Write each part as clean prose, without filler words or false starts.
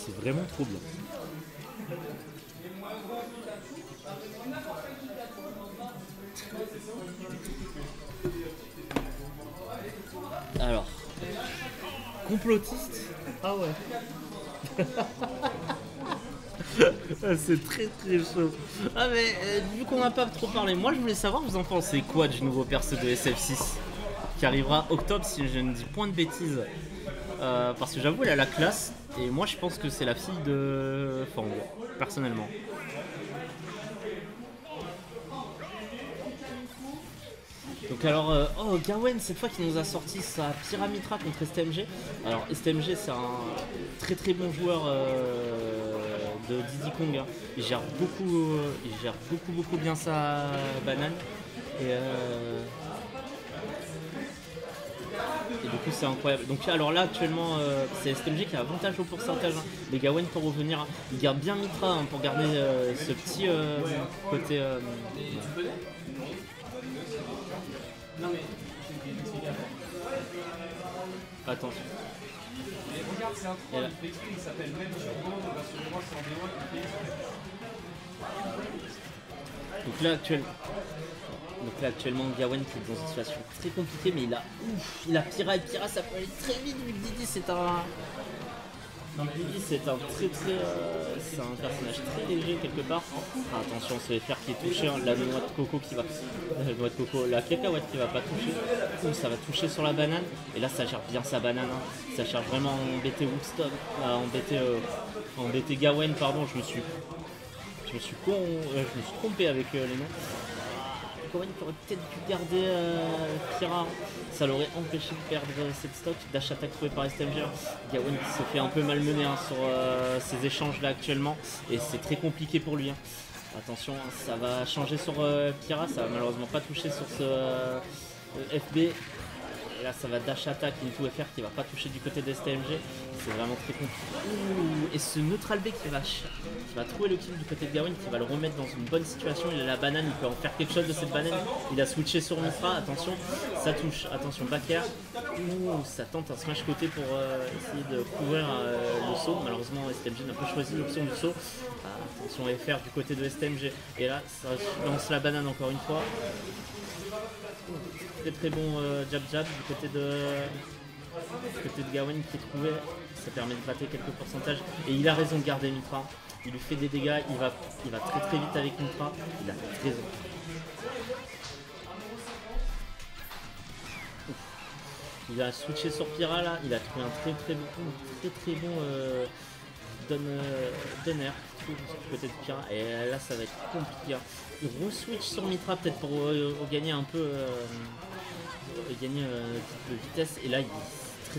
c'est vraiment trop bien. Alors, complotiste. Ah ouais. C'est très très chaud. Ah mais vu qu'on n'a pas trop parlé, moi je voulais savoir vous en pensez quoi du nouveau perso de SF6 qui arrivera octobre si je ne dis point de bêtises. Parce que j'avoue elle a la classe et moi je pense que c'est la fille de Fang personnellement. Donc alors, oh Gawain cette fois qui nous a sorti sa Pyramitra contre STMG. Alors STMG c'est un très très bon joueur de Diddy Kong. Hein. Il gère beaucoup bien sa banane. Et du coup c'est incroyable. Donc alors là actuellement c'est STMG qui a avantage au pourcentage. Hein. Mais Gawain pour revenir, hein, il garde bien Mitra hein, pour garder ce petit côté... Non mais attention. Mais regarde, c'est un troll, il s'appelle même Turbo, rassurez-moi, c'est en D1 qui fait. Donc là actuellement Gawain qui est dans une situation très compliquée mais il a Pyra et Pyra ça peut aller très vite vu que Diddy c'est un c'est un personnage très léger quelque part. Ah, attention, c'est FR qui est touché, hein. La noix de coco qui va. La cacahuète qui va pas toucher. Ça va toucher sur la banane. Et là ça gère bien sa banane. Hein. Ça cherche vraiment à embêter Woodstock, à embêter Gawain, pardon, je me suis trompé avec les noms. Gawain qui aurait peut-être dû garder Pyra, ça l'aurait empêché de perdre cette stock. Dash attaque trouvé par STMG. Gawain qui se fait un peu malmener hein, sur ces échanges là actuellement et c'est très compliqué pour lui. Hein. Attention, hein, ça va changer sur Pyra, ça va malheureusement pas toucher sur ce FB. Et là ça va dash attack into FR qui va pas toucher du côté de STMG. C'est vraiment très compliqué. Et ce neutral B qui va trouver le kill du côté de Gawain, qui va le remettre dans une bonne situation. Il a la banane, il peut en faire quelque chose de cette banane. Il a switché sur Mitra, attention, ça touche, attention back air. Ça tente un smash côté pour essayer de couvrir le saut. Malheureusement STMG n'a pas choisi l'option du saut. Attention FR du côté de STMG. Et là ça lance la banane encore une fois. Très bon jab du côté de Gawain qui est trouvé, ça permet de gratter quelques pourcentages et il a raison de garder Mitra, il lui fait des dégâts, il va très vite avec Mitra, il a raison. Il a switché sur Pyra là, il a trouvé un très bon Donner du côté de Pyra et là ça va être compliqué. Il re-switch sur Mitra peut-être pour gagner un peu gagner de vitesse et là il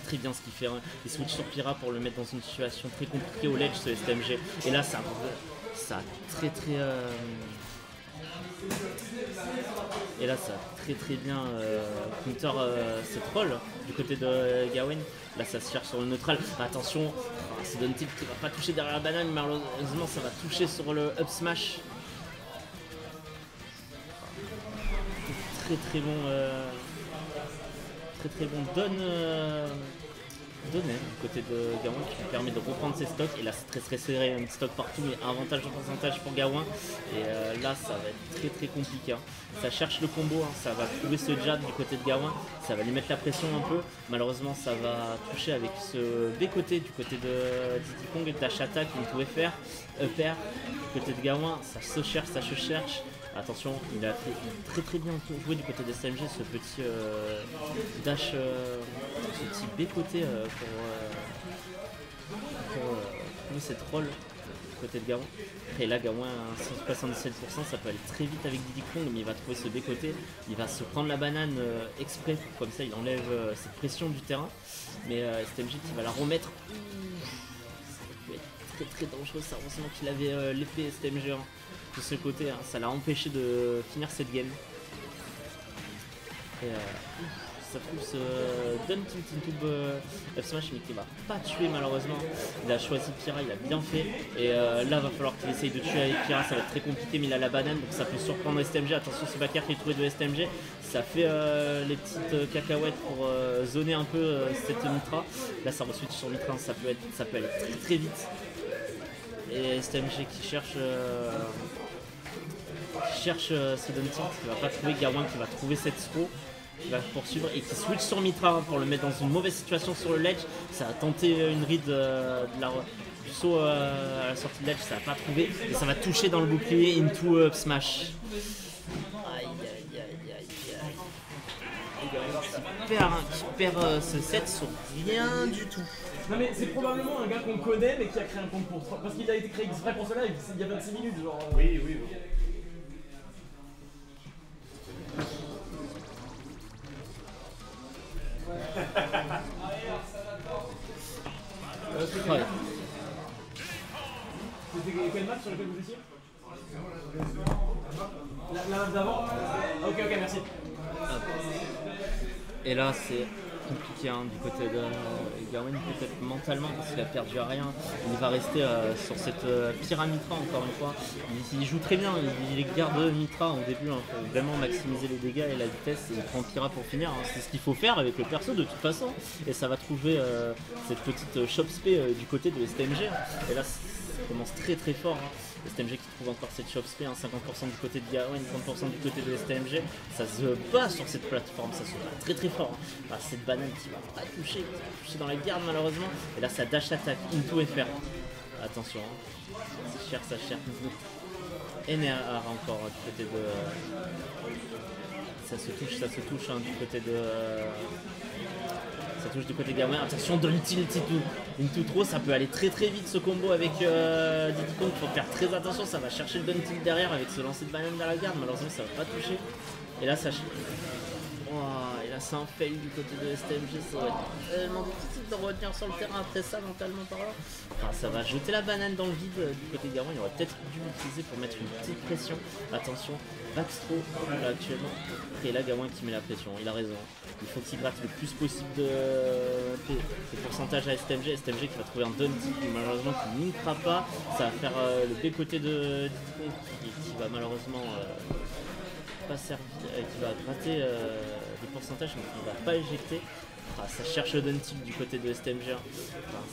très bien ce qu'il fait. Hein. Il switch sur Pyra pour le mettre dans une situation très compliquée au ledge ce STMG et là ça et là ça très bien counter ses trolls du côté de Gawain. Là ça se cherche sur le neutral. Attention, c'est Dontit qui va pas toucher derrière la banane, mais malheureusement ça va toucher sur le up smash. Très bon Donner du côté de Gawain qui lui permet de reprendre ses stocks et là c'est très serré, un stock partout mais avantage de pourcentage pour Gawain et là ça va être très compliqué. Hein. Ça cherche le combo, hein. Ça va trouver ce jab du côté de Gawain, ça va lui mettre la pression un peu, malheureusement ça va toucher avec ce B côté du côté de Diddy Kong, dash attack, il pouvait faire upper du côté de Gawain, ça se cherche. Attention, il a fait très bien joué du côté de STMG ce petit dash, ce petit B côté pour cette roll du côté de Gawain. Et là Gawain à 177%, ça peut aller très vite avec Diddy Kong, mais il va trouver ce B côté, il va se prendre la banane exprès, comme ça il enlève cette pression du terrain, mais STMG qui va la remettre. Ça peut être très dangereux, ça, heureusement qu'il avait l'épée STMG. Hein. De ce côté, hein, ça l'a empêché de finir cette game. Et ça trouve ce Dun Tube F Smash mais qui va pas tuer malheureusement. Il a choisi Pyra, il a bien fait. Et là va falloir qu'il essaye de tuer avec Pyra, ça va être très compliqué mais il a la banane donc ça peut surprendre STMG. Attention ce backer qui est trouvé de STMG. Ça fait les petites cacahuètes pour zoner un peu cette Mitra. Là ça re-switch sur Mitra, ça peut aller très vite. Et STMG qui cherche ce Duntin qui va pas trouver Gawain, qui va trouver cette throw, qui va poursuivre et qui switch sur Mitra pour le mettre dans une mauvaise situation sur le ledge. Ça a tenté une read du saut à la sortie de ledge, ça n'a pas trouvé et ça va toucher dans le bouclier into up smash. Aïe aïe aïe aïe aïe. Et Gawain qui perd ce set sur rien du tout. Non mais c'est probablement un gars qu'on connaît mais qui a créé un compte pour... Parce qu'il a été créé exprès pour cela il y a 26 minutes genre... Oui, oui, oui. Ouais. C'était quel match sur lequel vous étiez? La map d'avant? Ok, merci. Et là c'est compliqué du côté de Gawain, peut-être mentalement parce qu'il a perdu à rien. Il va rester sur cette pyramitra encore une fois. Il joue très bien, il garde Mitra au début pour vraiment maximiser les dégâts et la vitesse et il prend Pyra pour finir. C'est ce qu'il faut faire avec le perso de toute façon. Et ça va trouver cette petite shop spé du côté de STMG. Et là ça commence très très fort. STMG qui trouve encore cette shop spé, 50% du côté de Gawain, 30% du côté de STMG. Ça se bat sur cette plateforme, ça se bat très très fort. Cette banane qui va pas toucher, qui va toucher dans les gardes malheureusement. Et là ça dash attack into FR. Attention, ça cherche, ça cherche. NR encore du côté de... Ça se touche du côté de... Ça touche du côté Gawain. Attention, Don Tilt into trop, ça peut aller très très vite ce combo avec Diddy Kong. Il faut faire très attention, ça va chercher le Don Tilt derrière avec ce lancer de banane dans la garde. Malheureusement, ça va pas toucher. Et là, ça. Et là, c'est un fail du côté de STMG. Ça va être tellement difficile de revenir sur le terrain après ça, mentalement parlant. Ça va jeter la banane dans le vide du côté de Gawain. Il aurait peut-être dû l'utiliser pour mettre une petite pression. Attention, backstro là actuellement. Et là, Gawain qui met la pression. Il a raison. Il faut qu'il gratte le plus possible de pourcentage à STMG. STMG qui va trouver un Dundee qui malheureusement qui n'inkera pas. Ça va faire le B côté de Diddy qui va malheureusement pas servir, qui va gratter des pourcentages mais qui ne va pas éjecter. Ça cherche le Dundee du côté de STMG.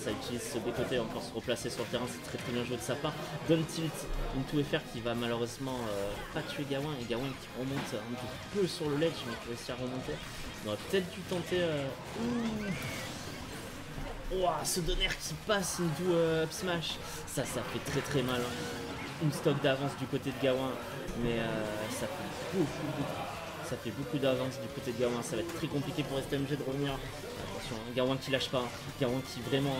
Ça utilise ce B côté encore se replacer sur le terrain, c'est très très bien joué de sa part. Don Tilt into FR qui va malheureusement pas tuer Gawain et Gawain qui remonte un petit peu sur le ledge mais qui réussit à remonter. On aurait peut-être dû tenter. Ce donner qui passe into up smash, ça fait très très mal. Une stock d'avance du côté de Gawain, mais ça fait beaucoup d'avance du côté de Gawain. Ça va être très compliqué pour STMG de revenir. Attention, Gawain qui lâche pas, Gawain qui vraiment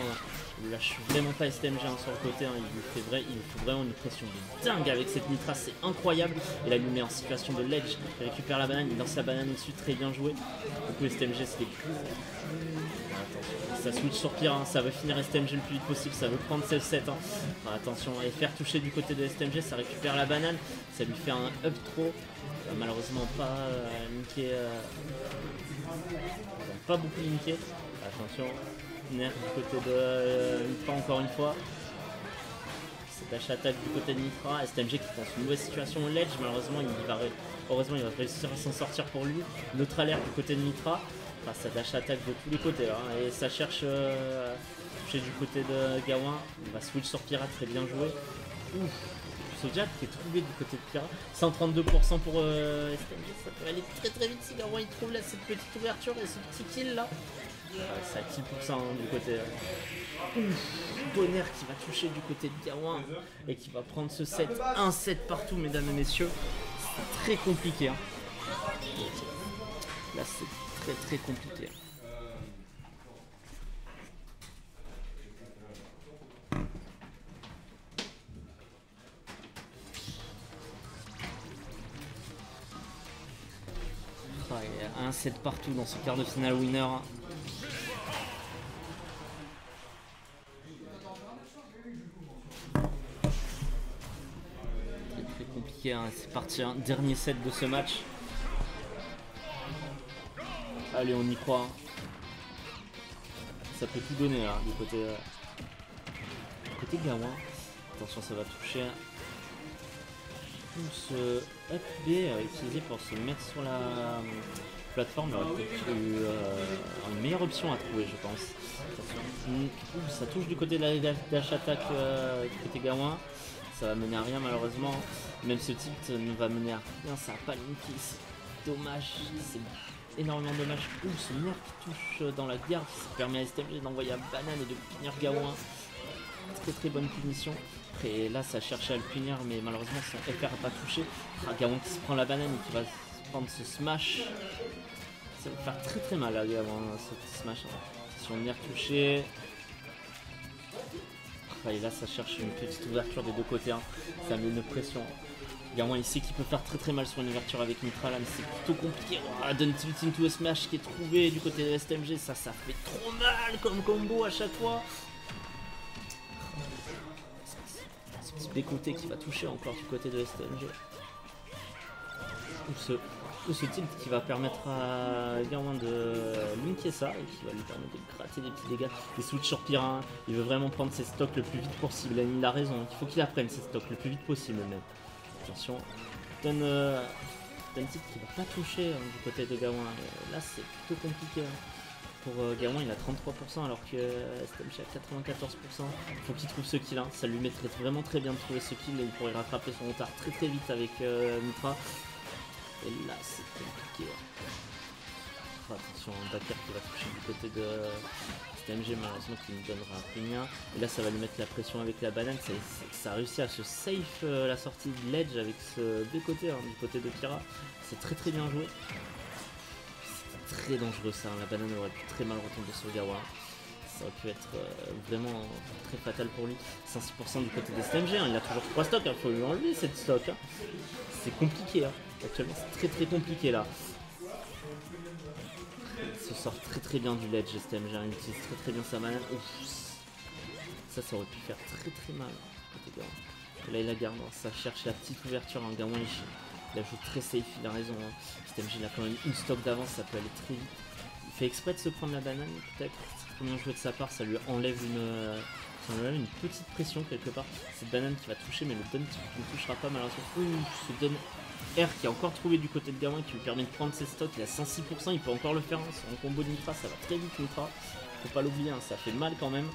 lâche vraiment pas STMG sur le côté. Il faut vraiment une pression de dingue avec cette Mitra, c'est incroyable. Et là il nous met en situation de ledge, il récupère la banane, il lance la banane au-dessus, très bien joué. Du coup STMG c'était plus... Ça switch sur Pyra, ça veut finir STMG le plus vite possible, ça veut prendre ce set. Attention, et faire toucher du côté de STMG, ça récupère la banane, ça lui fait un up throw. Malheureusement pas linké, pas beaucoup linké. Attention, nerf du côté de Mitra encore une fois. C'est dash attaque du côté de Mitra. STMG qui est dans une mauvaise situation au ledge, malheureusement heureusement il va réussir à s'en sortir pour lui. Notre alerte du côté de Mitra. Ça dash attaque de tous les côtés et ça cherche toucher du côté de Gawain. Il va switch sur Pyra, très bien joué. Ce jab qui est trouvé du côté de Pyra. 132% pour STMG, ça peut aller très très vite si Gawain il trouve cette petite ouverture et ce petit kill là. C'est à 6% du côté. Bonheur qui va toucher du côté de Gawain et qui va prendre ce set. Un set partout mesdames et messieurs. C'est très compliqué. Là c'est très compliqué. Il y a un set partout dans ce quart de finale winner. C'est très compliqué, c'est parti, dernier set de ce match. Allez, on y croit. Ça peut tout donner là, du côté Gawain. Attention, ça va toucher. Ce up B utilisé pour se mettre sur plateforme, il y aurait peut-être eu une meilleure option à trouver, je pense. Ça touche du côté de la dash attack du côté Gawain. Ça va mener à rien malheureusement. Même ce tilt ne va mener à rien, ça n'a pas linké. C'est dommage, c'est énormément dommage. Ce nerf qui touche dans la garde, ça permet à STMG d'envoyer un banane et de punir Gawain. Très très bonne punition. Après là ça cherche à le punir mais malheureusement son FR n'a pas touché. Gawain qui se prend la banane et qui va prendre ce smash. Ça va faire très très mal à Gawain ce petit smash. Sur nerf touché. Et là ça cherche une petite ouverture des deux côtés. Ça met une pression. Gawain il sait qu'il peut faire très très mal sur une ouverture avec Mitra là, mais c'est plutôt compliqué. D'un tilt into a smash qui est trouvé du côté de STMG, ça fait trop mal comme combo à chaque fois. Ce petit décoté qui va toucher encore du côté de STMG. Ou ce tilt qui va permettre à Gawain de linker ça et qui va lui permettre de gratter des petits dégâts. Les switch sur Pyrin, il veut vraiment prendre ses stocks le plus vite possible. Il a raison, il faut qu'il apprenne ses stocks le plus vite possible même. Attention, donne tilt qui va pas toucher du côté de Gawain. Là c'est plutôt compliqué. Pour Gawain il a 33% alors que STMG a 94%. Il faut qu'il trouve ce kill, ça lui mettrait vraiment très bien de trouver ce kill et il pourrait rattraper son retard très très vite avec Mitra. Et là c'est compliqué. Attention, Bakar qui va toucher du côté de STMG malheureusement qui ne donnera rien. Et là ça va lui mettre la pression avec la banane. Ça a réussi à se safe la sortie de l'edge avec ce deux côtés du côté de Kira. C'est très très bien joué. C'était très dangereux ça, la banane aurait pu très mal retomber sur Gawain. Ça aurait pu être vraiment très fatal pour lui. 106% du côté de STMG, il a toujours 3 stocks, il faut lui enlever cette stock. C'est compliqué, actuellement c'est très très compliqué là. Il se sort très très bien du ledge STMG, il utilise très très bien sa banane. Ça aurait pu faire très très mal côté Gawain. Là il la garde, ça cherche la petite ouverture, Gawain il a joué très safe, il a raison. STMG il a quand même une stock d'avance, ça peut aller très vite. Il fait exprès de se prendre la banane peut-être. C'est très bien joué de sa part, ça lui enlève une petite pression quelque part. Cette banane qui va toucher mais le down qui ne touchera pas malheureusement. Ce down R qui a encore trouvé du côté de Gawain qui lui permet de prendre ses stocks. Il a 106%, il peut encore le faire sur un combo de Mitra, ça va très vite Mitra. Faut pas l'oublier, ça fait mal quand même.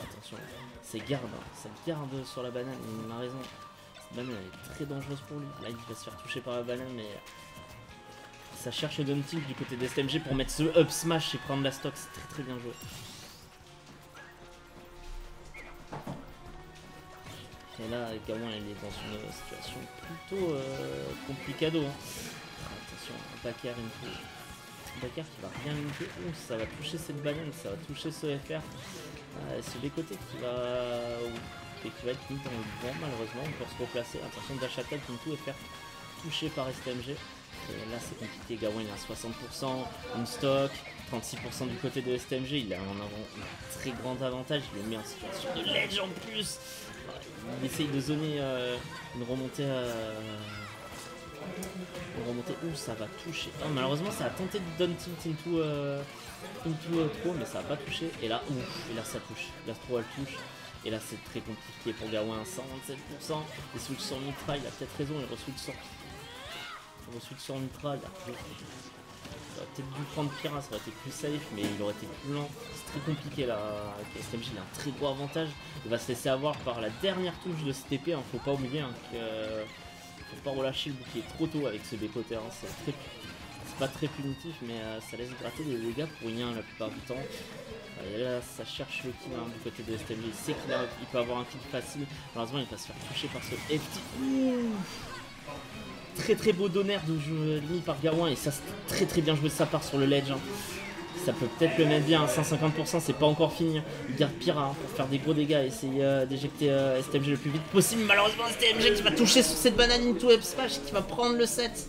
Attention, c'est garde, ça garde sur la banane, il a raison. Cette banane elle est très dangereuse pour lui. Là il va se faire toucher par la banane mais ça cherche le down tilt du côté de STMG pour mettre ce up smash et prendre la stock, c'est très très bien joué. Et là Gawain il est dans une situation plutôt complicado. Attention, Bakar qui va rien linker. Ça va toucher cette banane, ça va toucher ce FR. C'est des côtés qui va être mis dans le vent malheureusement, on peut se replacer. Attention dash attack, tout FR touché par STMG. Et là c'est compliqué, Gawain il a 60%, une stock, 36% du côté de STMG, il a un très grand avantage, il le met en situation de ledge en plus. Il essaye de zoner une remontée où ça va toucher. Oh, malheureusement ça a tenté de down tilt into trop mais ça va pas touché. Et là, et là ça touche, l'astro elle touche. Et là c'est très compliqué pour Gawain, 127%. Il switch sur Mitra, il a peut-être raison, il re-switch sur Mitra, il aurait peut-être dû prendre Pyrin, ça aurait été plus safe, mais il aurait été plus lent. C'est très compliqué là, avec STMG, il a un très gros avantage. Il va se laisser avoir par la dernière touche de cet épée, faut pas oublier qu'il faut pas relâcher le bouclier trop tôt avec ce bécoté. C'est pas très punitif, mais ça laisse gratter des dégâts pour rien la plupart du temps. Et là, ça cherche le kill du côté de STMG. Il sait qu'il peut avoir un kill facile. Malheureusement, il va se faire toucher par ce FT. Très très beau donner de jeu limite par Gawain et ça c'est très très bien joué de sa part sur le ledge. Ça peut peut-être le mettre bien, 150% c'est pas encore fini. Il garde Pyra pour faire des gros dégâts et essayer d'éjecter STMG le plus vite possible. Malheureusement STMG qui va toucher sur cette banane into up smash, qui va prendre le set.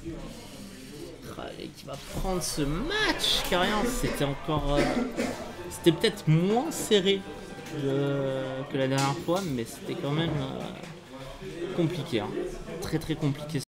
Et qui va prendre ce match carrément. C'était encore... c'était peut-être moins serré que la dernière fois, mais c'était quand même compliqué. Très très compliqué.